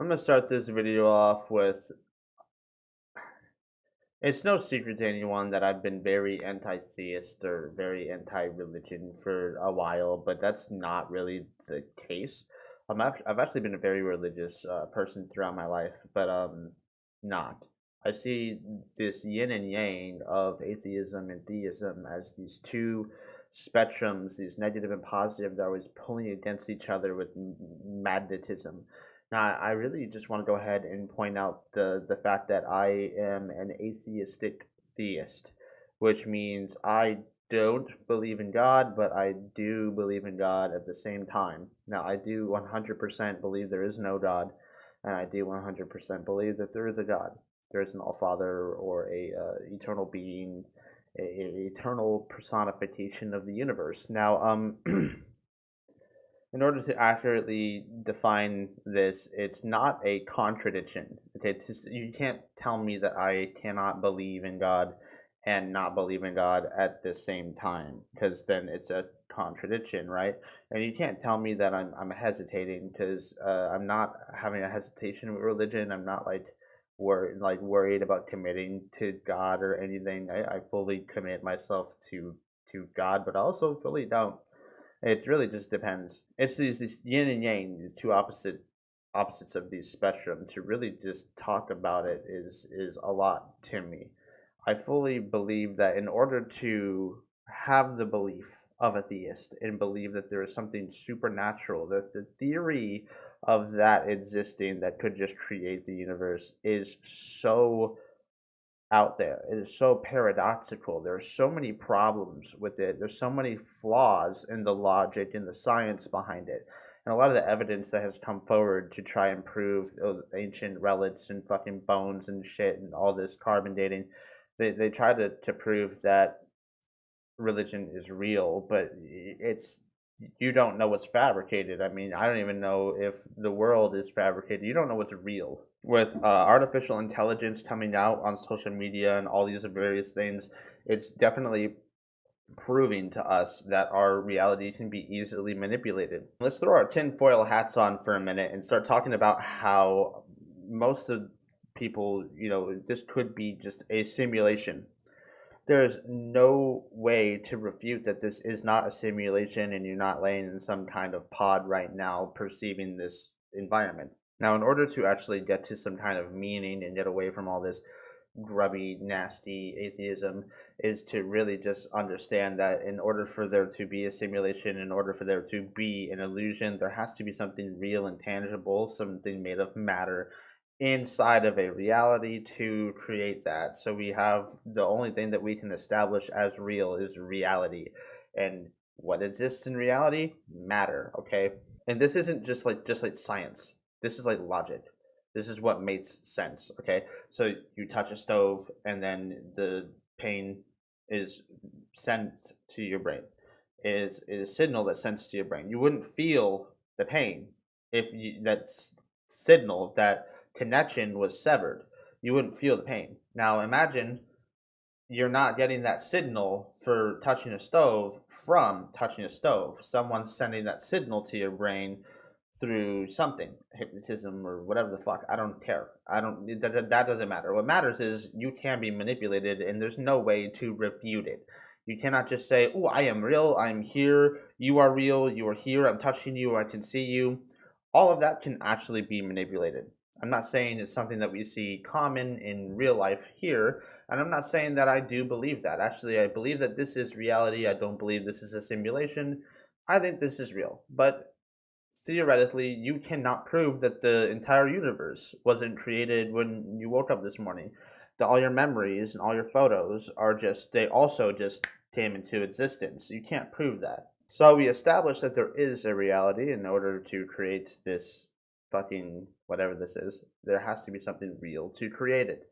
I'm gonna start this video off with it's no secret to anyone that I've been very anti-theist or very anti-religion for a while, but that's not really the case. I've actually been a very religious person throughout my life, but not. I see this yin and yang of atheism and theism as these two spectrums, these negative and positive, that are always pulling against each other with magnetism. Now, I really just want to go ahead and point out the fact that I am an atheistic theist, which means I don't believe in God, but I do believe in God at the same time. Now, I do 100% believe there is no God, and I do 100% believe that there is a God. There is an All Father or a eternal being, a eternal personification of the universe. Now, in order to accurately define this, it's not a contradiction. Okay, you can't tell me that I cannot believe in God and not believe in God at the same time, because then it's a contradiction, right? And you can't tell me that I'm hesitating, because I'm not having a hesitation with religion. I'm not worried about committing to God or anything. I fully commit myself to God, but I also fully don't. It really just depends. It's these yin and yang, these two opposites of these spectrum. To really just talk about it is a lot to me. I fully believe that in order to have the belief of a theist and believe that there is something supernatural, that the theory of that existing that could just create the universe is so out there. It is so paradoxical. There are so many problems with it. There's so many flaws in the logic and the science behind it. And a lot of the evidence that has come forward to try and prove ancient relics and fucking bones and shit and all this carbon dating, they try to prove that religion is real, but it's you don't know what's fabricated. I mean, I don't even know if the world is fabricated. You don't know what's real. With artificial intelligence coming out on social media and all these various things, it's definitely proving to us that our reality can be easily manipulated. Let's throw our tinfoil hats on for a minute and start talking about how most of people, this could be just a simulation. There's no way to refute that this is not a simulation and you're not laying in some kind of pod right now perceiving this environment. Now, in order to actually get to some kind of meaning and get away from all this grubby, nasty atheism, is to really just understand that in order for there to be a simulation, in order for there to be an illusion, there has to be something real and tangible, something made of matter inside of a reality to create that. So we have the only thing that we can establish as real is reality. And what exists in reality? Matter, okay? And this isn't just like science. This is like logic. This is what makes sense, okay? So you touch a stove and then the pain is sent to your brain. Is a signal that sends to your brain. You wouldn't feel the pain if that signal, that connection was severed. You wouldn't feel the pain. Now imagine you're not getting that signal for touching a stove from touching a stove. Someone's sending that signal to your brain through something, hypnotism or whatever the fuck. I don't care. I don't. That doesn't matter. What matters is you can be manipulated, and there's no way to refute it. You cannot just say, "Oh, I am real. I'm here. You are real. You are here. I'm touching you. I can see you." All of that can actually be manipulated. I'm not saying it's something that we see common in real life here, and I'm not saying that I do believe that. Actually, I believe that this is reality. I don't believe this is a simulation. I think this is real. But theoretically, you cannot prove that the entire universe wasn't created when you woke up this morning. That all your memories and all your photos are they also just came into existence. You can't prove that. So we established that there is a reality. In order to create this fucking whatever this is, there has to be something real to create it.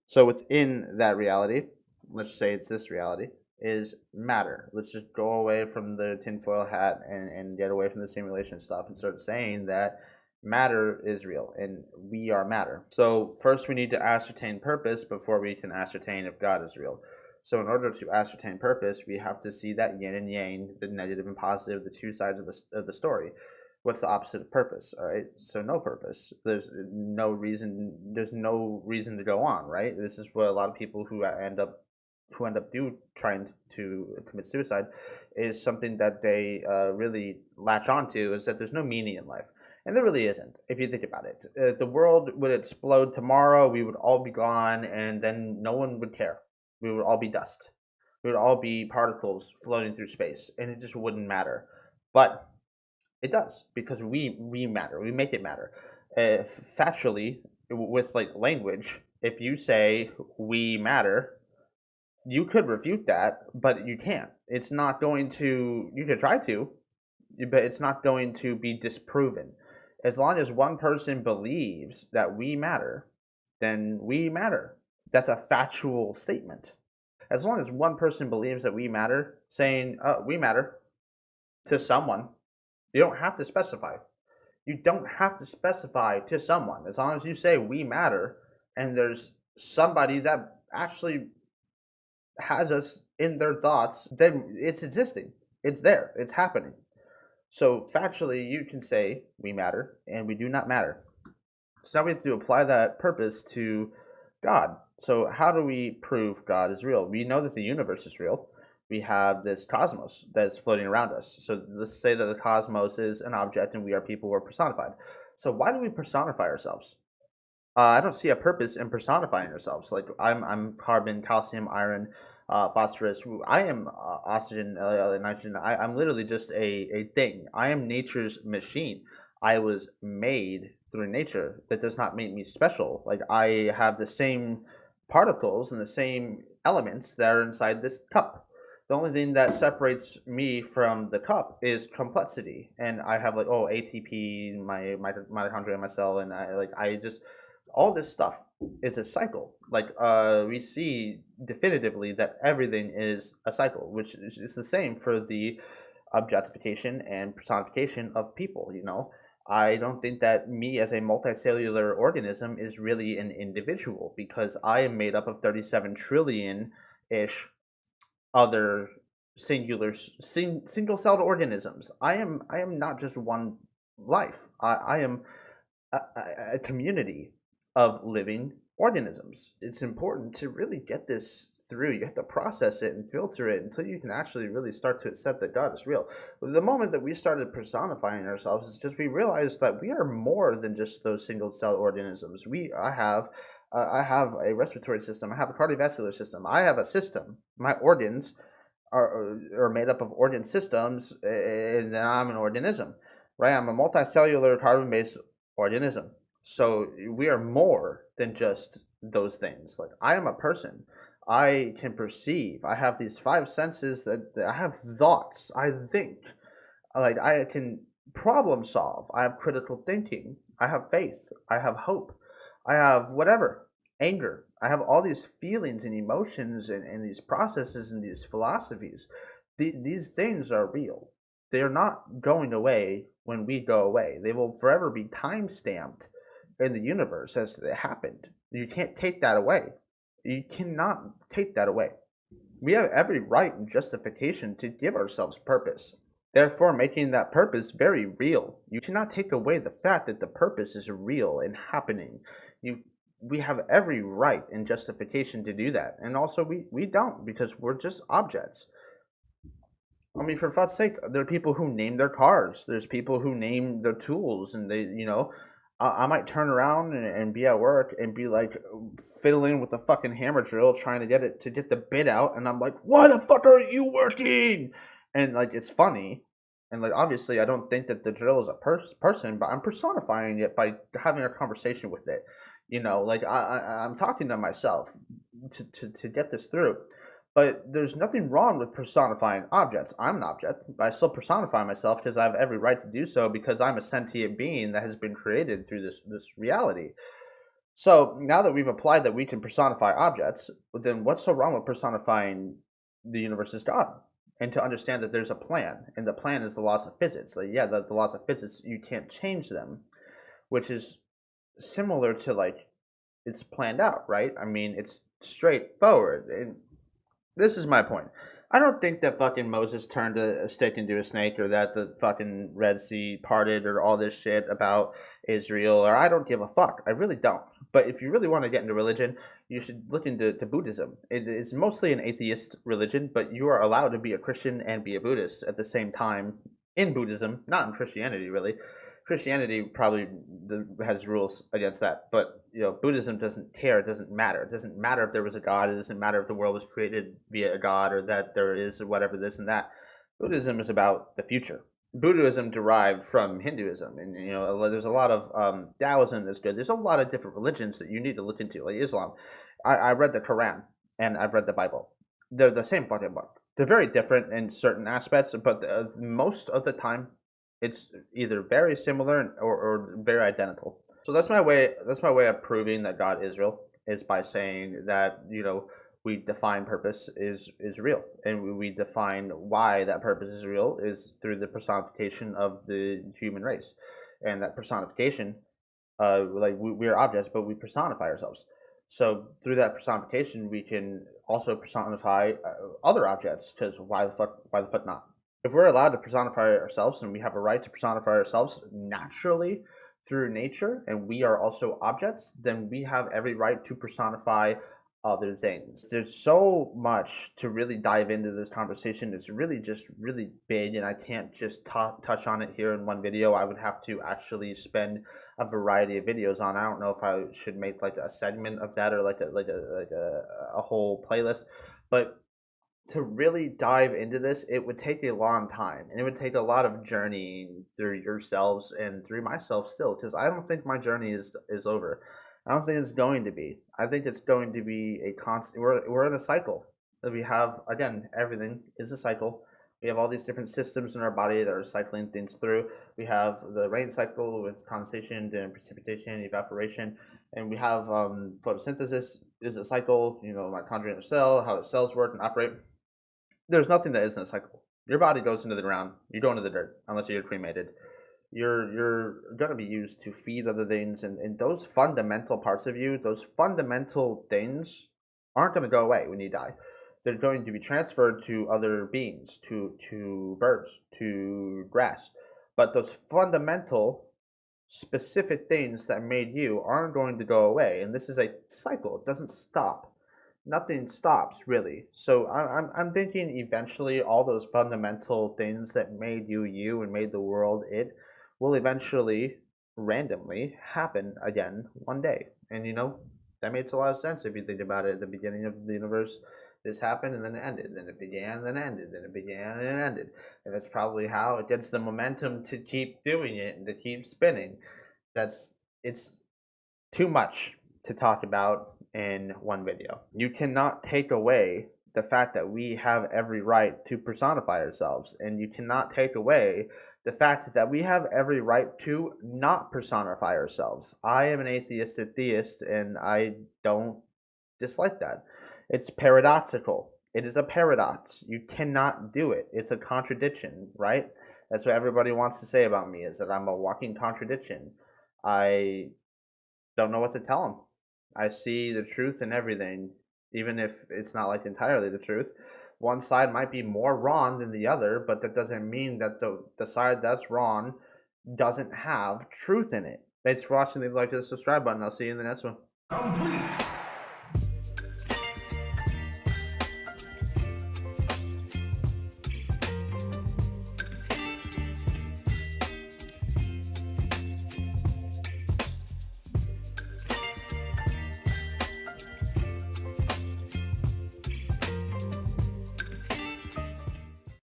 So within that reality, let's say it's this reality, is matter. Let's just go away from the tinfoil hat and get away from the simulation stuff and start saying that matter is real and we are matter. So first we need to ascertain purpose before we can ascertain if God is real. So in order to ascertain purpose, we have to see that yin and yang, the negative and positive, the two sides of the story. What's the opposite of purpose? All right, so no purpose. There's no reason. There's no reason to go on. Right. This is what a lot of people who end up trying to commit suicide is something that they really latch onto, is that there's no meaning in life. And there really isn't, if you think about it. If the world would explode tomorrow, we would all be gone, and then no one would care. We would all be dust. We would all be particles floating through space, and it just wouldn't matter. But it does, because we matter. We make it matter. Factually, with like language, if you say we matter, you could refute that, but you can't. It's not going to. You could try to, but it's not going to be disproven. As long as one person believes that we matter, then we matter. That's a factual statement. As long as one person believes that we matter, saying we matter to someone, you don't have to specify. You don't have to specify to someone. As long as you say we matter, and there's somebody that actually has us in their thoughts, then it's existing. It's there. It's happening. So factually, you can say we matter and we do not matter. So now we have to apply that purpose to God. So how do we prove God is real? We know that the universe is real. We have this cosmos that is floating around us. So let's say that the cosmos is an object and we are people who are personified. So why do we personify ourselves? I don't see a purpose in personifying ourselves. Like I'm carbon, calcium, iron, phosphorus. I am oxygen, nitrogen. I'm literally just a thing. I am nature's machine. I was made through nature. That does not make me special. Like I have the same particles and the same elements that are inside this cup. The only thing that separates me from the cup is complexity, and I have like ATP, my mitochondria in my cell, and I just all this stuff is a cycle. Like we see definitively that everything is a cycle, which is the same for the objectification and personification of people. I don't think that me as a multicellular organism is really an individual, because I am made up of 37 trillion ish other single-celled organisms. I am not just one life. I am a community of living organisms. It's important to really get this through. You have to process it and filter it until you can actually really start to accept that God is real. The moment that we started personifying ourselves, it's just we realized that we are more than just those single-cell organisms. I have a respiratory system. I have a cardiovascular system. I have a system. My organs are made up of organ systems, and then I'm an organism, right? I'm a multicellular carbon-based organism. So we are more than just those things. Like I am a person. I can perceive. I have these five senses that I have thoughts. I think. Like I can problem solve. I have critical thinking. I have faith. I have hope. I have whatever. Anger. I have all these feelings and emotions and these processes and these philosophies. These things are real. They are not going away when we go away. They will forever be time stamped in the universe as it happened. You can't take that away. You cannot take that away. We have every right and justification to give ourselves purpose, therefore making that purpose very real. You cannot take away the fact that the purpose is real and happening. We have every right and justification to do that. And also we don't, because we're just objects. I mean, for fuck's sake, there are people who name their cars. There's people who name their tools, and I might turn around and be at work and be like fiddling with the fucking hammer drill, trying to get the bit out, and I'm like, "Why the fuck are you working?" And like it's funny, and like obviously I don't think that the drill is a person, but I'm personifying it by having a conversation with it. Like I'm talking to myself to get this through. But there's nothing wrong with personifying objects. I'm an object, but I still personify myself because I have every right to do so, because I'm a sentient being that has been created through this reality. So now that we've applied that we can personify objects, then what's so wrong with personifying the universe as God? And to understand that there's a plan, and the plan is the laws of physics. Like, yeah, the laws of physics, you can't change them, which is similar to like it's planned out, right? I mean, it's straightforward. And this is my point. I don't think that fucking Moses turned a stick into a snake, or that the fucking Red Sea parted, or all this shit about Israel, or I don't give a fuck. I really don't. But if you really want to get into religion, you should look into Buddhism. It is mostly an atheist religion, but you are allowed to be a Christian and be a Buddhist at the same time in Buddhism, not in Christianity, really. Christianity probably has rules against that, but Buddhism doesn't care. It doesn't matter. It doesn't matter if there was a god. It doesn't matter if the world was created via a god, or that there is whatever this and that. Buddhism is about the future. Buddhism derived from Hinduism, and there's a lot of Taoism that's good. There's a lot of different religions that you need to look into, like Islam. I read the Quran and I've read the Bible. They're the same fucking book. They're very different in certain aspects, but most of the time it's either very similar or very identical. So that's my way. That's my way of proving that God is real, is by saying that we define purpose is real, and we define why that purpose is real is through the personification of the human race, and that personification, like we are objects, but we personify ourselves. So through that personification, we can also personify other objects. Because why the fuck? Why the fuck not? If we're allowed to personify ourselves, and we have a right to personify ourselves naturally through nature, and we are also objects, then we have every right to personify other things. There's so much to really dive into this conversation. It's really just really big, and I can't just touch on it here in one video. I would have to actually spend a variety of videos on. I don't know if I should make like a segment of that, or like a whole playlist, but to really dive into this, it would take a long time, and it would take a lot of journeying through yourselves and through myself still, because I don't think my journey is over. I don't think it's going to be. I think it's going to be a constant. We're in a cycle. We have, again, everything is a cycle. We have all these different systems in our body that are cycling things through. We have the rain cycle with condensation and precipitation, evaporation, and we have photosynthesis is a cycle. Mitochondria in the cell, how the cells work and operate. There's nothing that isn't a cycle. Your body goes into the ground. You go into the dirt, unless you're cremated. You're going to be used to feed other things, and those fundamental parts of you, those fundamental things, aren't going to go away when you die. They're going to be transferred to other beings, to birds, to grass. But those fundamental, specific things that made you aren't going to go away, and this is a cycle. It doesn't stop. Nothing stops, really. So I'm thinking eventually all those fundamental things that made you and made the world it will eventually randomly happen again one day. And that makes a lot of sense if you think about it. At the beginning of the universe, this happened and then it ended. Then it began, then it ended. Then it began and it ended. And that's probably how it gets the momentum to keep doing it and to keep spinning. It's too much to talk about in one video. You cannot take away the fact that we have every right to personify ourselves, and you cannot take away the fact that we have every right to not personify ourselves. I am an atheistic theist, and I don't dislike that. It's paradoxical. It is a paradox. You cannot do it. It's a contradiction, right? That's what everybody wants to say about me, is that I'm a walking contradiction. I don't know what to tell them. I see the truth in everything, even if it's not like entirely the truth. One side might be more wrong than the other, but that doesn't mean that the side that's wrong doesn't have truth in it. Thanks for watching. Leave a like to the subscribe button. I'll see you in the next one. Complete.